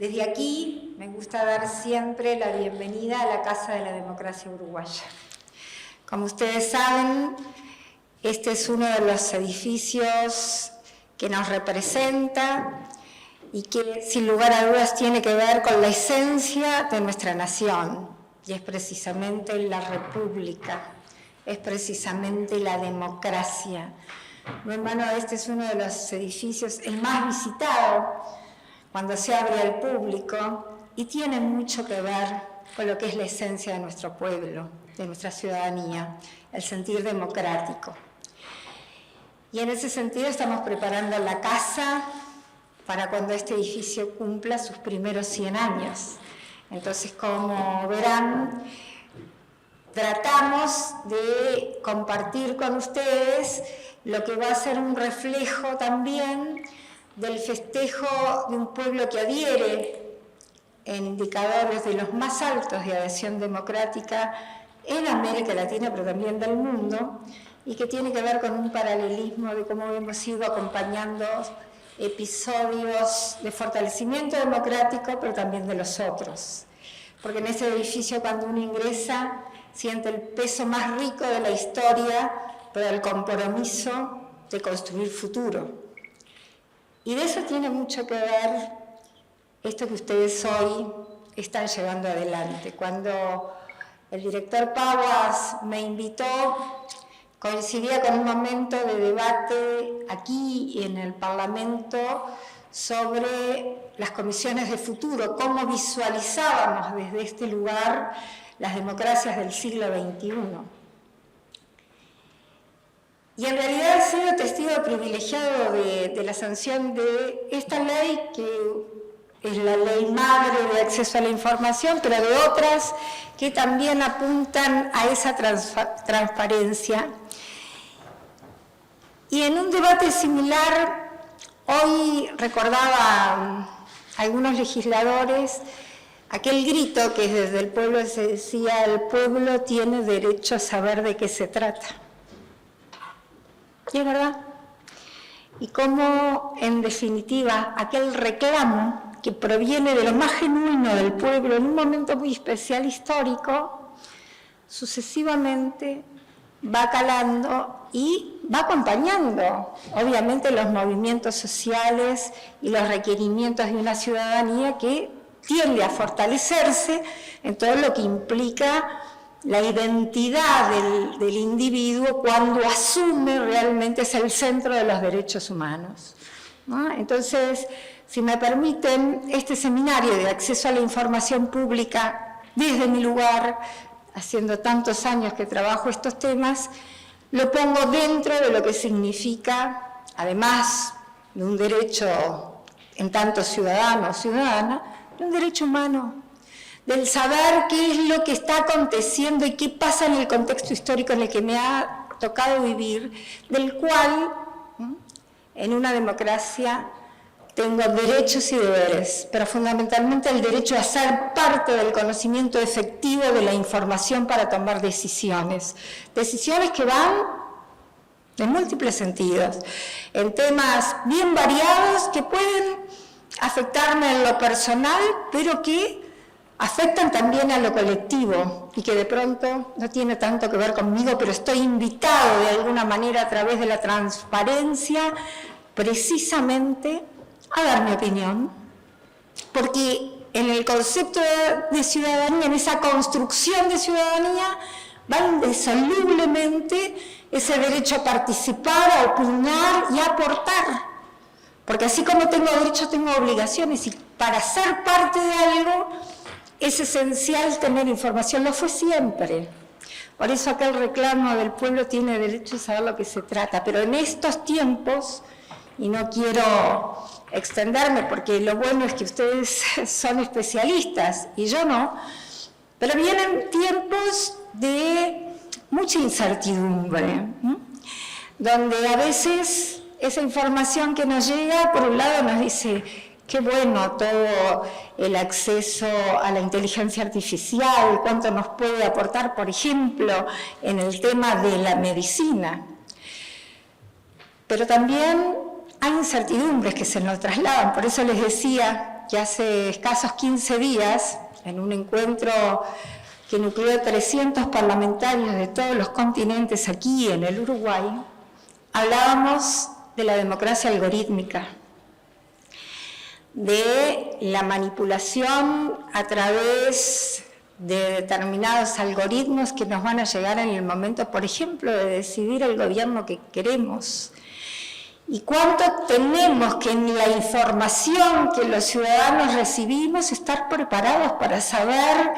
Desde aquí me gusta dar siempre la bienvenida a la Casa de la Democracia Uruguaya. Como ustedes saben, este es uno de los edificios que nos representa y que sin lugar a dudas tiene que ver con la esencia de nuestra nación, y es precisamente la República, es precisamente la democracia. Mi hermano, este es uno de los edificios, el más visitado cuando se abre al público, y tiene mucho que ver con lo que es la esencia de nuestro pueblo, de nuestra ciudadanía, el sentir democrático. Y en ese sentido estamos preparando la casa para cuando este edificio cumpla sus primeros 100 años. Entonces, como verán, tratamos de compartir con ustedes lo que va a ser un reflejo también del festejo de un pueblo que adhiere en indicadores de los más altos de adhesión democrática en América Latina, pero también del mundo, y que tiene que ver con un paralelismo de cómo hemos ido acompañando episodios de fortalecimiento democrático, pero también de los otros. Porque en ese edificio, cuando uno ingresa, siente el peso más rico de la historia, pero el compromiso de construir futuro. Y de eso tiene mucho que ver esto que ustedes hoy están llevando adelante. Cuando el director Pauas me invitó, coincidía con un momento de debate aquí en el Parlamento sobre las comisiones de futuro, cómo visualizábamos desde este lugar las democracias del siglo XXI. Y en realidad he sido testigo privilegiado de la sanción de esta ley, que es la ley madre de acceso a la información, pero de otras que también apuntan a esa transparencia. Y en un debate similar, hoy recordaba a algunos legisladores aquel grito que desde el pueblo se decía: el pueblo tiene derecho a saber de qué se trata. Y es verdad. Y cómo, en definitiva, aquel reclamo que proviene de lo más genuino del pueblo en un momento muy especial histórico, sucesivamente va calando y va acompañando, obviamente, los movimientos sociales y los requerimientos de una ciudadanía que tiende a fortalecerse en todo lo que implica la identidad del individuo cuando asume realmente es el centro de los derechos humanos, ¿no? Entonces, si me permiten, este seminario de acceso a la información pública, desde mi lugar, haciendo tantos años que trabajo estos temas, lo pongo dentro de lo que significa, además de un derecho en tanto ciudadano o ciudadana, de un derecho humano, del saber qué es lo que está aconteciendo y qué pasa en el contexto histórico en el que me ha tocado vivir, del cual, en una democracia, tengo derechos y deberes, pero fundamentalmente el derecho a ser parte del conocimiento efectivo de la información para tomar decisiones. Decisiones que van en múltiples sentidos, en temas bien variados que pueden afectarme en lo personal, pero que afectan también a lo colectivo y que de pronto no tiene tanto que ver conmigo, pero estoy invitado de alguna manera a través de la transparencia precisamente a dar mi opinión, porque en el concepto de ciudadanía, en esa construcción de ciudadanía, va indisolublemente ese derecho a participar, a opinar y a aportar. Porque así como tengo derechos, tengo obligaciones, y para ser parte de algo es esencial tener información, lo fue siempre. Por eso aquel reclamo del pueblo tiene derecho a saber lo que se trata, pero en estos tiempos, y no quiero extenderme porque lo bueno es que ustedes son especialistas y yo no, pero vienen tiempos de mucha incertidumbre, ¿no? Donde a veces esa información que nos llega, por un lado nos dice qué bueno todo el acceso a la inteligencia artificial, cuánto nos puede aportar, por ejemplo, en el tema de la medicina. Pero también hay incertidumbres que se nos trasladan, por eso les decía que hace escasos 15 días, en un encuentro que nucleó 300 parlamentarios de todos los continentes aquí en el Uruguay, hablábamos de la democracia algorítmica, de la manipulación a través de determinados algoritmos que nos van a llegar en el momento, por ejemplo, de decidir el gobierno que queremos. Y cuánto tenemos que en la información que los ciudadanos recibimos estar preparados para saber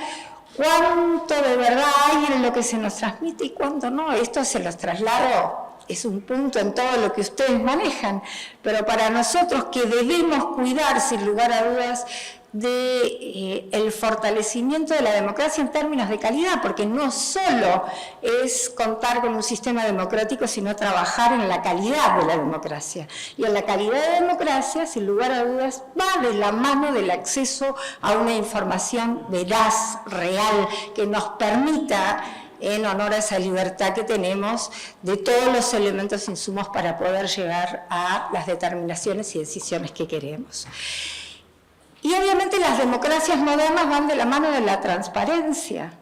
cuánto de verdad hay en lo que se nos transmite y cuánto no. Esto se los traslado, es un punto en todo lo que ustedes manejan, pero para nosotros que debemos cuidar sin lugar a dudas el fortalecimiento de la democracia en términos de calidad, porque no solo es contar con un sistema democrático, sino trabajar en la calidad de la democracia. Y en la calidad de democracia, sin lugar a dudas, va de la mano del acceso a una información veraz, real, que nos permita, en honor a esa libertad que tenemos, de todos los elementos insumos para poder llegar a las determinaciones y decisiones que queremos. Y obviamente las democracias modernas van de la mano de la transparencia.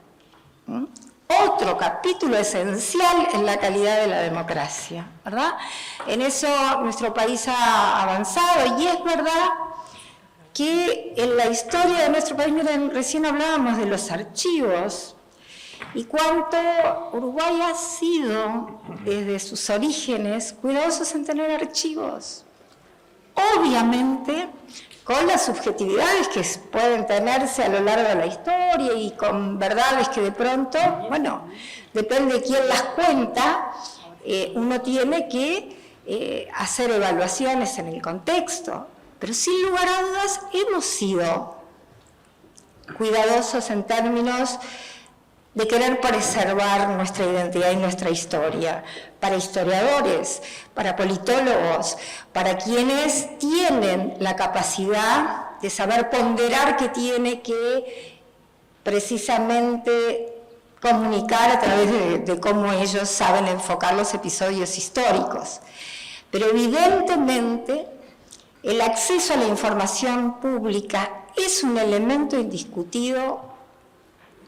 Otro capítulo esencial en la calidad de la democracia, ¿verdad? En eso nuestro país ha avanzado y es verdad que en la historia de nuestro país, miren, recién hablábamos de los archivos y cuánto Uruguay ha sido desde sus orígenes cuidadosos en tener archivos. Obviamente, con las subjetividades que pueden tenerse a lo largo de la historia y con verdades que de pronto, bueno, depende de quién las cuenta, uno tiene que hacer evaluaciones en el contexto, pero sin lugar a dudas hemos sido cuidadosos en términos de querer preservar nuestra identidad y nuestra historia, para historiadores, para politólogos, para quienes tienen la capacidad de saber ponderar que tiene que precisamente comunicar a través de cómo ellos saben enfocar los episodios históricos. Pero evidentemente el acceso a la información pública es un elemento indiscutido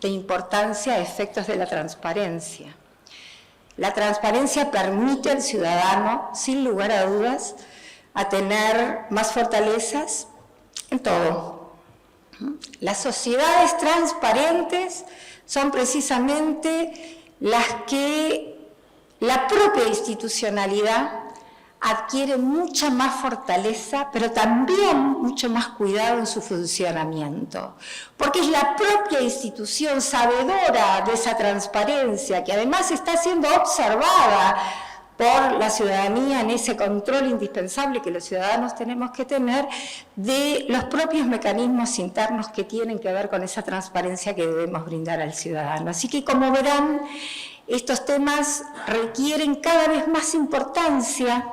de importancia a efectos de la transparencia. La transparencia permite al ciudadano, sin lugar a dudas, a tener más fortalezas en todo. Las sociedades transparentes son precisamente las que la propia institucionalidad adquiere mucha más fortaleza, pero también mucho más cuidado en su funcionamiento, porque es la propia institución sabedora de esa transparencia, que además está siendo observada por la ciudadanía en ese control indispensable que los ciudadanos tenemos que tener de los propios mecanismos internos que tienen que ver con esa transparencia que debemos brindar al ciudadano. Así que, como verán, estos temas requieren cada vez más importancia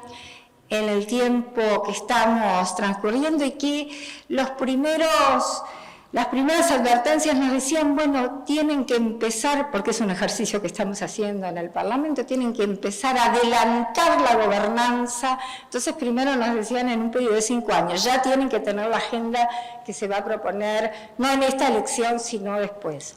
en el tiempo que estamos transcurriendo y que las primeras advertencias nos decían, bueno, tienen que empezar, porque es un ejercicio que estamos haciendo en el Parlamento, tienen que empezar a adelantar la gobernanza. Entonces primero nos decían en un periodo de 5 años, ya tienen que tener la agenda que se va a proponer, no en esta elección, sino después.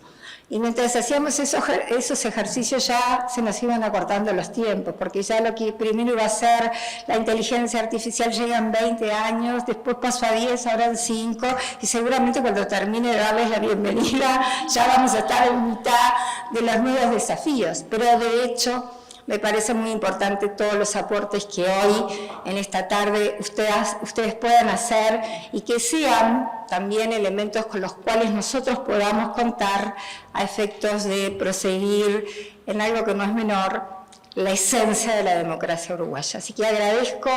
Y mientras hacíamos esos ejercicios ya se nos iban acortando los tiempos, porque ya lo que primero iba a ser la inteligencia artificial llega en 20 años, después pasó a 10, ahora en 5, y seguramente cuando termine de darles la bienvenida ya vamos a estar en mitad de los nuevos desafíos. Pero de hecho me parece muy importante todos los aportes que hoy, en esta tarde, ustedes puedan hacer y que sean también elementos con los cuales nosotros podamos contar a efectos de proseguir en algo que no es menor, la esencia de la democracia uruguaya. Así que agradezco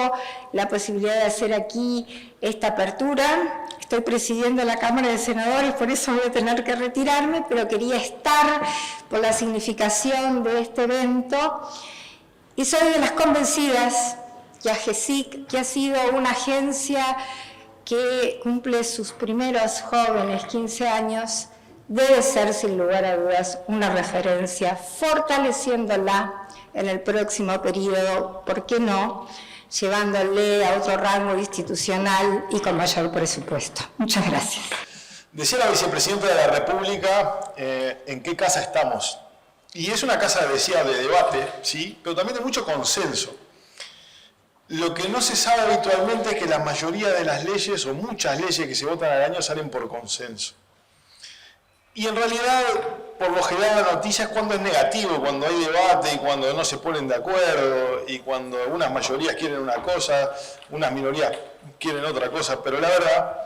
la posibilidad de hacer aquí esta apertura. Estoy presidiendo la Cámara de Senadores, por eso voy a tener que retirarme, pero quería estar por la significación de este evento. Y soy de las convencidas que AGESIC, que ha sido una agencia que cumple sus primeros jóvenes 15 años, debe ser sin lugar a dudas una referencia, fortaleciéndola en el próximo periodo, ¿por qué no?, llevándole a otro rango institucional y con mayor presupuesto. Muchas gracias. Decía la vicepresidenta de la República en qué casa estamos. Y es una casa, decía, de debate, ¿sí? Pero también de mucho consenso. Lo que no se sabe habitualmente es que la mayoría de las leyes, o muchas leyes que se votan al año, salen por consenso. Y en realidad, por lo general, la noticia es cuando es negativo, cuando hay debate y cuando no se ponen de acuerdo y cuando unas mayorías quieren una cosa, unas minorías quieren otra cosa, pero la verdad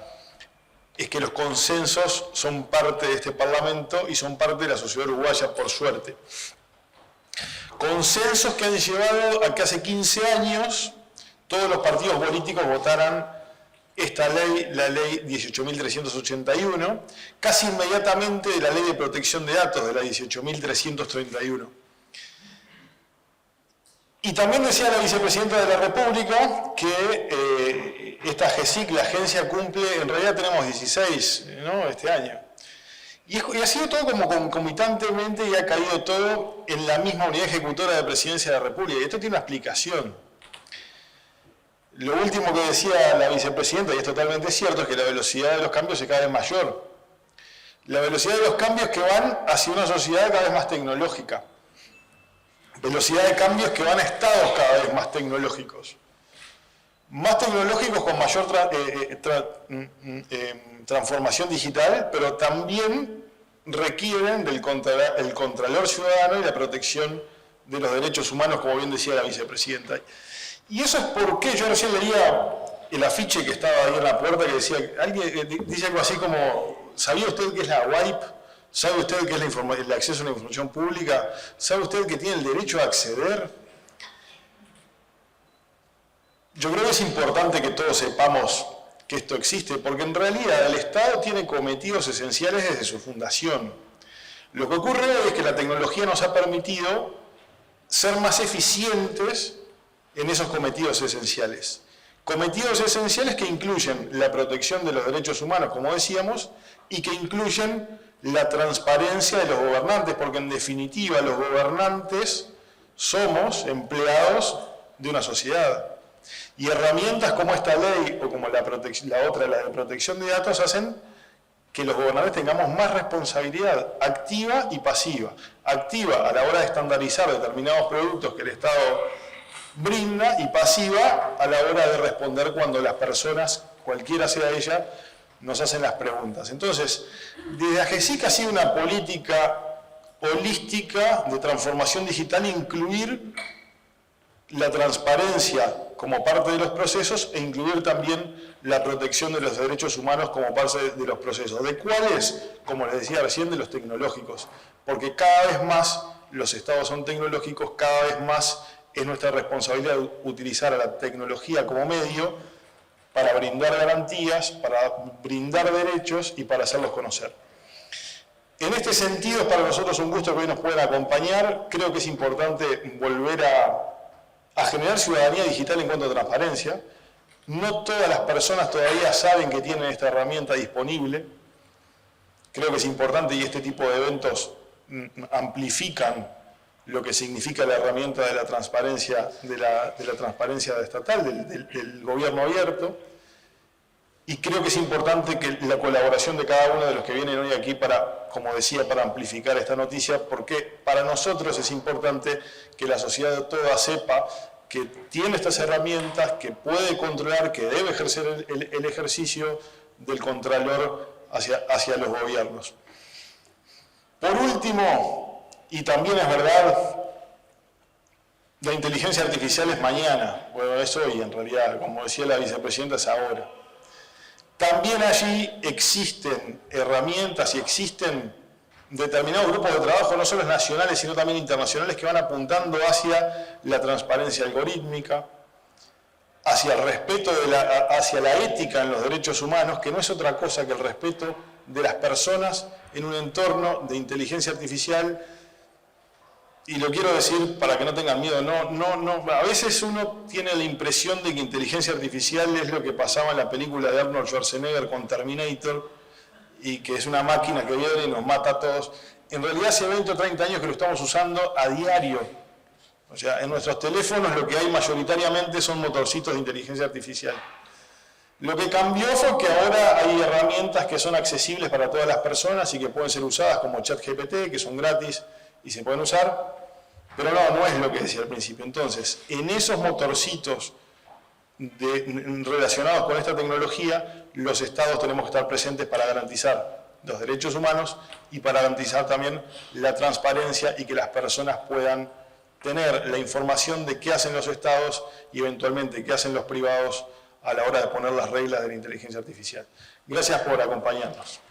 es que los consensos son parte de este Parlamento y son parte de la sociedad uruguaya, por suerte. Consensos que han llevado a que hace 15 años todos los partidos políticos votaran esta ley, la ley 18.381, casi inmediatamente de la ley de protección de datos, de la 18.331. Y también decía la vicepresidenta de la República que esta AGESIC, la agencia, cumple, en realidad tenemos 16, ¿no?, este año. Y ha sido todo como concomitantemente y ha caído todo en la misma unidad ejecutora de Presidencia de la República. Y esto tiene una explicación. Lo último que decía la vicepresidenta, y es totalmente cierto, es que la velocidad de los cambios es cada vez mayor. La velocidad de los cambios que van hacia una sociedad cada vez más tecnológica. Velocidad de cambios que van a estados cada vez más tecnológicos. Más tecnológicos con mayor transformación digital, pero también requieren del Contralor Ciudadano y la protección de los derechos humanos, como bien decía la vicepresidenta. Y eso es porque yo recién leía el afiche que estaba ahí en la puerta que decía, alguien dice algo así como, ¿sabía usted qué es la WIPE? ¿Sabe usted qué es el acceso a la información pública? ¿Sabe usted que tiene el derecho a acceder? Yo creo que es importante que todos sepamos que esto existe, porque en realidad el Estado tiene cometidos esenciales desde su fundación. Lo que ocurre hoy es que la tecnología nos ha permitido ser más eficientes en esos cometidos esenciales. Cometidos esenciales que incluyen la protección de los derechos humanos, como decíamos, y que incluyen la transparencia de los gobernantes, porque en definitiva los gobernantes somos empleados de una sociedad. Y herramientas como esta ley o como la otra, la de protección de datos, hacen que los gobernantes tengamos más responsabilidad activa y pasiva. Activa a la hora de estandarizar determinados productos que el Estado brinda y pasiva a la hora de responder cuando las personas, cualquiera sea ella, nos hacen las preguntas. Entonces, desde AGESIC ha sido una política holística de transformación digital, incluir la transparencia como parte de los procesos e incluir también la protección de los derechos humanos como parte de los procesos. ¿De cuáles? Como les decía recién, de los tecnológicos. Porque cada vez más los estados son tecnológicos, cada vez más es nuestra responsabilidad utilizar a la tecnología como medio para brindar garantías, para brindar derechos y para hacerlos conocer. En este sentido, es para nosotros un gusto que hoy nos puedan acompañar. Creo que es importante volver a generar ciudadanía digital en cuanto a transparencia. No todas las personas todavía saben que tienen esta herramienta disponible. Creo que es importante y este tipo de eventos amplifican lo que significa la herramienta de la transparencia, de la transparencia estatal, del gobierno abierto. Y creo que es importante que la colaboración de cada uno de los que vienen hoy aquí para, como decía, para amplificar esta noticia, porque para nosotros es importante que la sociedad toda sepa que tiene estas herramientas, que puede controlar, que debe ejercer el ejercicio del contralor hacia los gobiernos. Por último, y también es verdad, la inteligencia artificial es mañana, bueno, es hoy en realidad, como decía la vicepresidenta, es ahora. También allí existen herramientas y existen determinados grupos de trabajo, no solo nacionales, sino también internacionales, que van apuntando hacia la transparencia algorítmica, hacia el respeto, hacia la ética en los derechos humanos, que no es otra cosa que el respeto de las personas en un entorno de inteligencia artificial. Y lo quiero decir para que no tengan miedo, a veces uno tiene la impresión de que inteligencia artificial es lo que pasaba en la película de Arnold Schwarzenegger con Terminator, y que es una máquina que viene y nos mata a todos. En realidad hace 20 o 30 años que lo estamos usando a diario O sea, en nuestros teléfonos lo que hay mayoritariamente son motorcitos de inteligencia artificial. Lo que cambió fue que ahora hay herramientas que son accesibles para todas las personas y que pueden ser usadas como ChatGPT, que son gratis y se pueden usar, pero no es lo que decía al principio. Entonces, en esos motorcitos relacionados con esta tecnología, los estados tenemos que estar presentes para garantizar los derechos humanos y para garantizar también la transparencia y que las personas puedan tener la información de qué hacen los estados y eventualmente qué hacen los privados a la hora de poner las reglas de la inteligencia artificial. Gracias por acompañarnos.